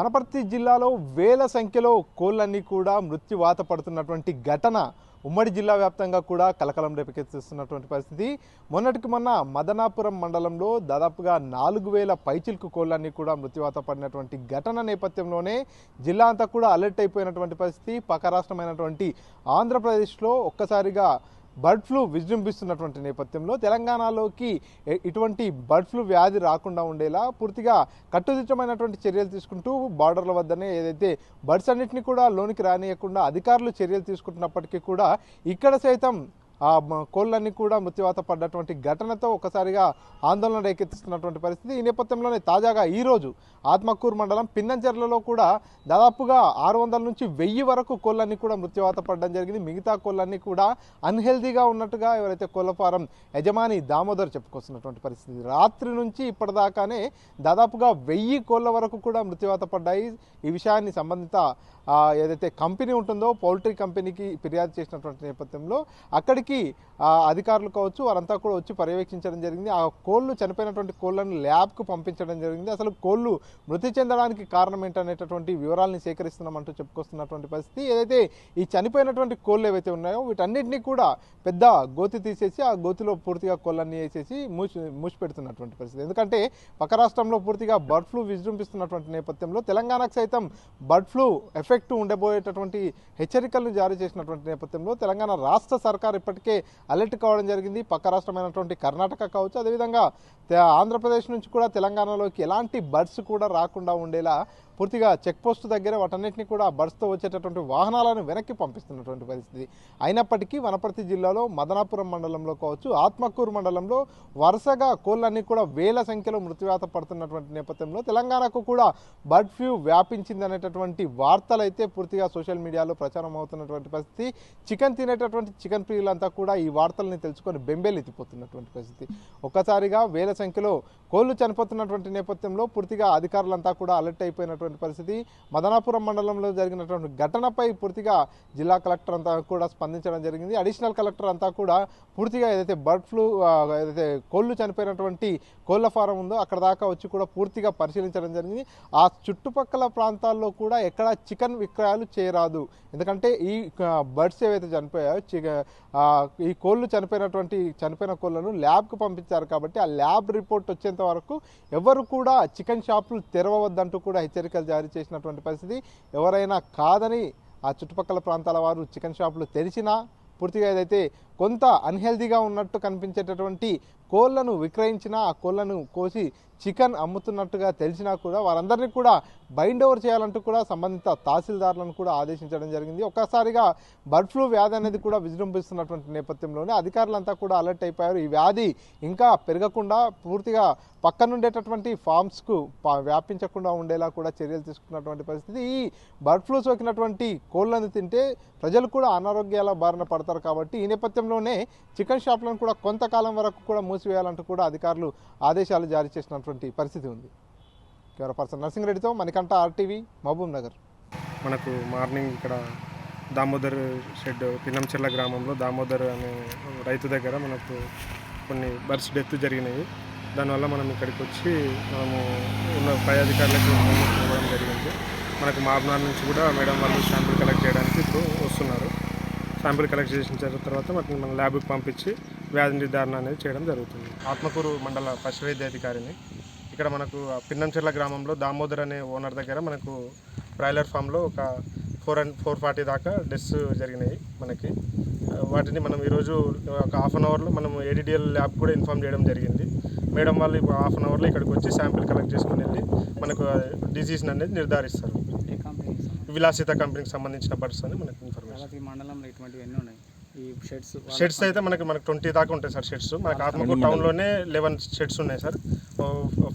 వనపర్తి జిల్లాలో వేల సంఖ్యలో కోళ్ళన్నీ కూడా మృత్యువాత పడుతున్నటువంటి ఘటన ఉమ్మడి జిల్లా వ్యాప్తంగా కూడా కలకలం రేపెత్తిస్తున్నటువంటి పరిస్థితి. మొన్నటికి మొన్న మదనాపురం మండలంలో దాదాపుగా 4000 పైచిల్కు కోళ్ళన్నీ కూడా మృత్యువాత పడినటువంటి ఘటన నేపథ్యంలోనే జిల్లా అంతా కూడా అలర్ట్ అయిపోయినటువంటి పరిస్థితి. పక్క రాష్ట్రమైనటువంటి ఆంధ్రప్రదేశ్లో ఒక్కసారిగా బర్డ్ ఫ్లూ విజృంభిస్తున్నటువంటి నేపథ్యంలో తెలంగాణలోకి ఇటువంటి బర్డ్ ఫ్లూ వ్యాధి రాకుండా ఉండేలా పూర్తిగా కట్టుదిట్టమైనటువంటి చర్యలు తీసుకుంటూ బార్డర్ల వద్దనే ఏదైతే బర్డ్స్ అన్నింటినీ కూడా లోనికి రానియకుండా అధికారులు చర్యలు తీసుకుంటున్నప్పటికీ కూడా ఇక్కడ సైతం ఆ కోళ్ళన్నీ కూడా మృత్యువాత పడ్డటువంటి ఘటనతో ఒకసారిగా ఆందోళన రేకెత్తిస్తున్నటువంటి పరిస్థితి. ఈ నేపథ్యంలోనే తాజాగా ఈరోజు ఆత్మకూరు మండలం పిన్నంచెర్లలో కూడా దాదాపుగా 600 నుంచి 1000 వరకు కోళ్ళన్నీ కూడా మృత్యువాత పడడం జరిగింది. మిగతా కోళ్ళన్నీ కూడా అన్హెల్దీగా ఉన్నట్టుగా ఎవరైతే కోళ్ళ ఫారం యజమాని దామోదర్ చెప్పుకొస్తున్నటువంటి పరిస్థితి. రాత్రి నుంచి ఇప్పటిదాకానే దాదాపుగా 1000 కోళ్ళ వరకు కూడా మృత్యువాత పడ్డాయి. ఈ విషయాన్ని సంబంధిత ఏదైతే కంపెనీ ఉంటుందో పౌల్ట్రీ కంపెనీకి ఫిర్యాదు చేసినటువంటి నేపథ్యంలో అక్కడికి అధికారులు కావచ్చు వారంతా కూడా వచ్చి పర్యవేక్షించడం జరిగింది. ఆ కోళ్ళు చనిపోయినటువంటి కోళ్ళను ల్యాబ్కు పంపించడం జరిగింది. అసలు కోళ్ళు మృతి చెందడానికి కారణం ఏంటనేటటువంటి వివరాలని సేకరిస్తున్నామంటూ చెప్పుకొస్తున్నటువంటి పరిస్థితి. ఏదైతే ఈ చనిపోయినటువంటి కోళ్ళు ఏవైతే ఉన్నాయో వీటన్నిటినీ కూడా పెద్ద గోతి తీసేసి ఆ గోతిలో పూర్తిగా కోళ్ళన్నీ వేసేసి మూసిపెడుతున్నటువంటి పరిస్థితి. ఎందుకంటే పక్క రాష్ట్రంలో పూర్తిగా బర్డ్ ఫ్లూ విజృంభిస్తున్నటువంటి నేపథ్యంలో తెలంగాణకు సైతం బర్డ్ ఫ్లూ ఎఫెక్ట్ ఉండబోయేటటువంటి హెచ్చరికలను జారీ చేసినటువంటి నేపథ్యంలో తెలంగాణ రాష్ట్ర సర్కార్ ఇప్పటికే అలర్ట్ కావడం జరిగింది. పక్క రాష్ట్రమైనటువంటి కర్ణాటక కావచ్చు, అదేవిధంగా ఆంధ్రప్రదేశ్ నుంచి కూడా తెలంగాణలోకి ఎలాంటి బర్డ్స్ కూడా రాకుండా ఉండేలా పూర్తిగా చెక్ పోస్ట్ దగ్గర వాటన్నిటిని కూడా బర్డ్స్తో వచ్చేటటువంటి వాహనాలను వెనక్కి పంపిస్తున్నటువంటి పరిస్థితి. అయినప్పటికీ వనపర్తి జిల్లాలో మదనాపురం మండలంలో కావచ్చు, ఆత్మకూరు మండలంలో వరుసగా కోళ్ళన్నీ కూడా వేల సంఖ్యలో మృత్యువాత పడుతున్నటువంటి నేపథ్యంలో తెలంగాణకు కూడా బర్డ్ ఫ్లూ వ్యాపించింది అనేటటువంటి వార్తలు అయితే పూర్తిగా సోషల్ మీడియాలో ప్రచారం అవుతున్నటువంటి పరిస్థితి. చికెన్ తినేటటువంటి చికెన్ ప్రియులంతా కూడా ఈ వార్తల్ని తెలుసుకొని బెంబేలెత్తిపోతున్నటువంటి పరిస్థితి. ఒక్కసారిగా వేల సంఖ్యలో కోళ్లు చనిపోతున్నటువంటి నేపథ్యంలో పూర్తిగా అధికారులంతా కూడా అలర్ట్ అయిపోయినటువంటి పరిస్థితి. మదనాపురం మండలంలో జరిగినటువంటి ఘటనపై పూర్తిగా జిల్లా కలెక్టర్ అంతా కూడా స్పందించడం జరిగింది. అడిషనల్ కలెక్టర్ అంతా కూడా పూర్తిగా ఏదైతే బర్డ్ ఫ్లూ ఏదైతే కోళ్లు చనిపోయినటువంటి కోళ్ల ఫారం ఉందో అక్కడ దాకా వచ్చి కూడా పూర్తిగా పరిశీలించడం జరిగింది. ఆ చుట్టుపక్కల ప్రాంతాల్లో కూడా ఎక్కడ చికెన్ విక్రయాలు చేయరాదు. ఎందుకంటే ఈ బర్డ్స్ ఏవైతే చనిపోయాయో ఈ కోళ్లు చనిపోయిన కోళ్లను ల్యాబ్కు పంపించారు కాబట్టి ఆ ల్యాబ్ రిపోర్ట్ వచ్చేంత వరకు ఎవరు కూడా చికెన్ షాపులు తెరవద్దంటూ కూడా హెచ్చరికలు జారీ చేసినటువంటి పరిస్థితి. ఎవరైనా కాదని ఆ చుట్టుపక్కల ప్రాంతాల వారు చికెన్ షాపులు తెరిచినా పూర్తిగా ఏదైతే కొంత అన్హెల్దీగా ఉన్నట్టు కనిపించేటటువంటి కోళ్లను విక్రయించినా ఆ కోళ్లను కోసి చికెన్ అమ్ముతున్నట్టుగా తెలిసినా కూడా వారందరినీ కూడా బైండ్ ఓవర్ చేయాలంటూ కూడా సంబంధిత తహసీల్దారులను కూడా ఆదేశించడం జరిగింది. ఒక్కసారిగా బర్డ్ ఫ్లూ వ్యాధి అనేది కూడా విజృంభిస్తున్నటువంటి నేపథ్యంలోనే అధికారులంతా కూడా అలర్ట్ అయిపోయారు. ఈ వ్యాధి ఇంకా పెరగకుండా పూర్తిగా పక్కనుండేటటువంటి ఫార్మ్స్కు వ్యాపించకుండా ఉండేలా కూడా చర్యలు తీసుకున్నటువంటి పరిస్థితి. ఈ బర్డ్ ఫ్లూ సోకినటువంటి కోళ్లను తింటే ప్రజలు కూడా అనారోగ్యాల బారిన పడతారు కాబట్టి ఈ నేపథ్యంలోనే చికెన్ షాప్లను కూడా కొంతకాలం వరకు కూడా మూసివేయాలంటూ కూడా అధికారులు ఆదేశాలు జారీ చేసినటువంటి పరిస్థితి ఉంది. కెమెరా పర్సన్ నర్సింగ్ రెడ్డితో మణికంఠ, RTV, మహబూబ్ నగర్. మనకు మార్నింగ్ ఇక్కడ దామోదర్ షెడ్ పిన్నంచెర్ల గ్రామంలో దామోదర్ అనే రైతు దగ్గర మనకు కొన్ని బర్డ్స్ డెత్ జరిగినాయి. దానివల్ల మనం ఇక్కడికి వచ్చి మనము ఉన్న పై అధికారులకు ఇన్ఫర్మేషన్ ఇవ్వడం జరిగింది. మనకు మాబ్నార్ నుంచి కూడా మేడం వాళ్ళు శాంపుల్ కలెక్ట్ చేయడానికి ఇప్పుడు వస్తున్నారు. శాంపుల్ కలెక్ట్ చేసిన తర్వాత మన ల్యాబ్కి పంపించి వ్యాధి నిర్ధారణ అనేది చేయడం జరుగుతుంది. ఆత్మకూరు మండల పశు వైద్యాధికారిని. ఇక్కడ మనకు పిన్నంచెర్ల గ్రామంలో దామోదర్ అనే ఓనర్ దగ్గర మనకు బ్రాయిలర్ ఫామ్లో ఒక 440 దాకా డెత్స్ జరిగినాయి. మనకి వాటిని మనం ఈరోజు ఒక హాఫ్ అన్ అవర్లో మనం ADDL ల్యాబ్ కూడా ఇన్ఫామ్ చేయడం జరిగింది. మేడం వాళ్ళు ఇప్పుడు హాఫ్ అన్ అవర్లో ఇక్కడికి వచ్చి శాంపిల్ కలెక్ట్ చేసుకుని వెళ్ళి మనకు డిసీజ్ అనేది నిర్ధారిస్తారు. విలాసిత కంపెనీకి సంబంధించిన బర్డ్స్ అని మనకు ఇన్ఫర్మేషన్. మండలంలో ఇటువంటివి ఎన్ని ఉన్నాయి? ఈ షెడ్స్ అయితే మనకు 20 దాకా ఉంటాయి సార్. షెడ్స్ మనకు ఆత్మకూరు టౌన్లోనే 11 షెడ్స్ ఉన్నాయి సార్.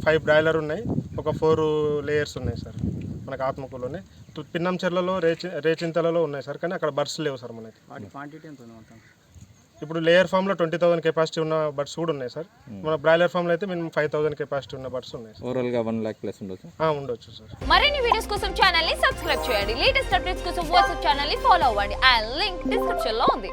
5 బ్రాయిలర్ ఉన్నాయి, ఒక 4 లేయర్స్ ఉన్నాయి సార్ మనకు ఆత్మకూరులోనే. పిన్నంచెర్లలో రేచింతలలో ఉన్నాయి సార్, కానీ అక్కడ బర్డ్స్ లేవు సార్ మనకి. వాటి క్వాంటిటీ ఎంత ఉంది మొత్తం? ఇప్పుడు లేయర్ ఫామ్లో 20,000 కెపాసిటీ ఉన్న బర్డ్స్ కూడా ఉన్నాయి సార్. మన బ్రాయిలర్ ఫామ్లో అయితే మినిమం 5,000 కెపాసిటీ ఉన్న బర్డ్స్ ఉన్నాయి. ఓవరాల్గా 1 lakh ప్లస్ ఉండొచ్చు. ఉండొచ్చు సార్. మరిన్ని వీడియోస్ కోసం ఛానల్ ని సబ్స్క్రైబ్ చేయండి. లేటెస్ట్ అప్డేట్స్ కోసం వాట్సాప్ ఛానల్ ని ఫాలో అవ్వండి. ఆ లింక్ డిస్క్రిప్షన్ లో ఉంది.